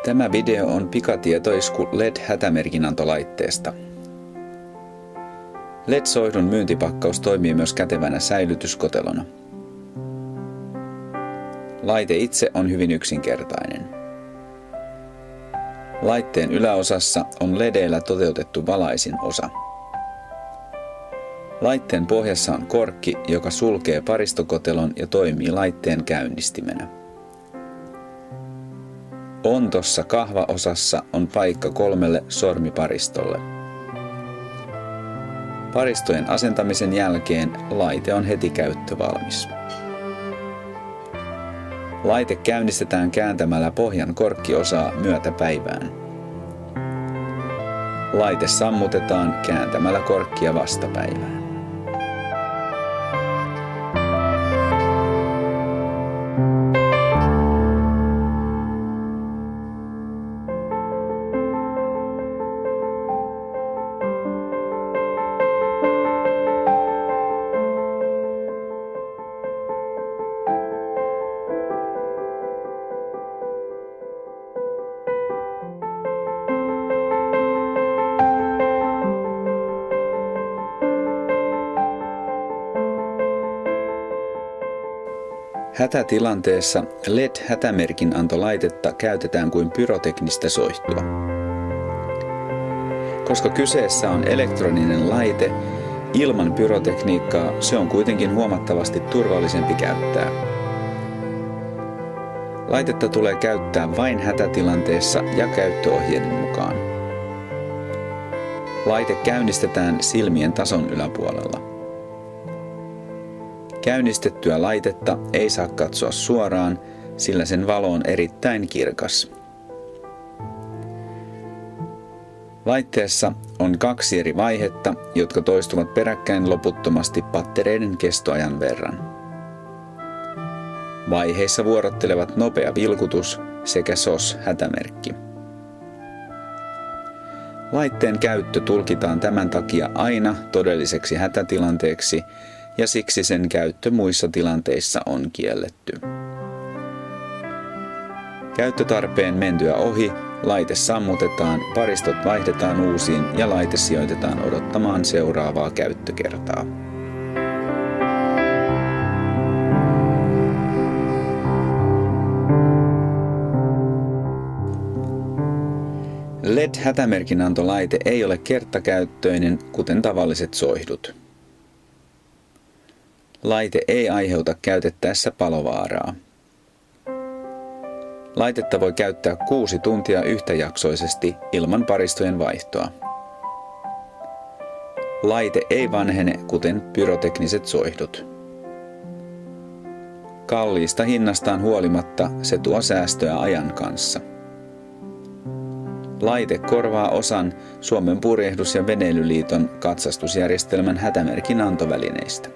Tämä video on pikatietoisku LED-hätämerkinantolaitteesta. LED-soihdun myyntipakkaus toimii myös kätevänä säilytyskotelona. Laite itse on hyvin yksinkertainen. Laitteen yläosassa on LEDillä toteutettu valaisin osa. Laitteen pohjassa on korkki, joka sulkee paristokotelon ja toimii laitteen käynnistimenä. Ontossa kahvaosassa on paikka 3 sormiparistolle. Paristojen asentamisen jälkeen laite on heti käyttövalmis. Laite käynnistetään kääntämällä pohjan korkkiosaa myötäpäivään. Laite sammutetaan kääntämällä korkkia vastapäivään. Hätätilanteessa LED-hätämerkinantolaitetta käytetään kuin pyroteknistä soihtua. Koska kyseessä on elektroninen laite, ilman pyrotekniikkaa se on kuitenkin huomattavasti turvallisempi käyttää. Laitetta tulee käyttää vain hätätilanteessa ja käyttöohjeiden mukaan. Laite käynnistetään silmien tason yläpuolella. Käynnistettyä laitetta ei saa katsoa suoraan, sillä sen valo on erittäin kirkas. Laitteessa on 2 eri vaihetta, jotka toistuvat peräkkäin loputtomasti pattereiden kestoajan verran. Vaiheissa vuorottelevat nopea vilkutus sekä SOS-hätämerkki. Laitteen käyttö tulkitaan tämän takia aina todelliseksi hätätilanteeksi, ja siksi sen käyttö muissa tilanteissa on kielletty. Käyttötarpeen mentyä ohi, laite sammutetaan, paristot vaihdetaan uusiin ja laite sijoitetaan odottamaan seuraavaa käyttökertaa. LED-hätämerkinantolaite ei ole kertakäyttöinen, kuten tavalliset soihdut. Laite ei aiheuta käytettäessä palovaaraa. Laitetta voi käyttää 6 tuntia yhtäjaksoisesti ilman paristojen vaihtoa. Laite ei vanhene kuten pyrotekniset soihdut. Kalliista hinnastaan huolimatta se tuo säästöä ajan kanssa. Laite korvaa osan Suomen Purjehdus- ja Veneilyliiton katsastusjärjestelmän hätämerkinantovälineistä.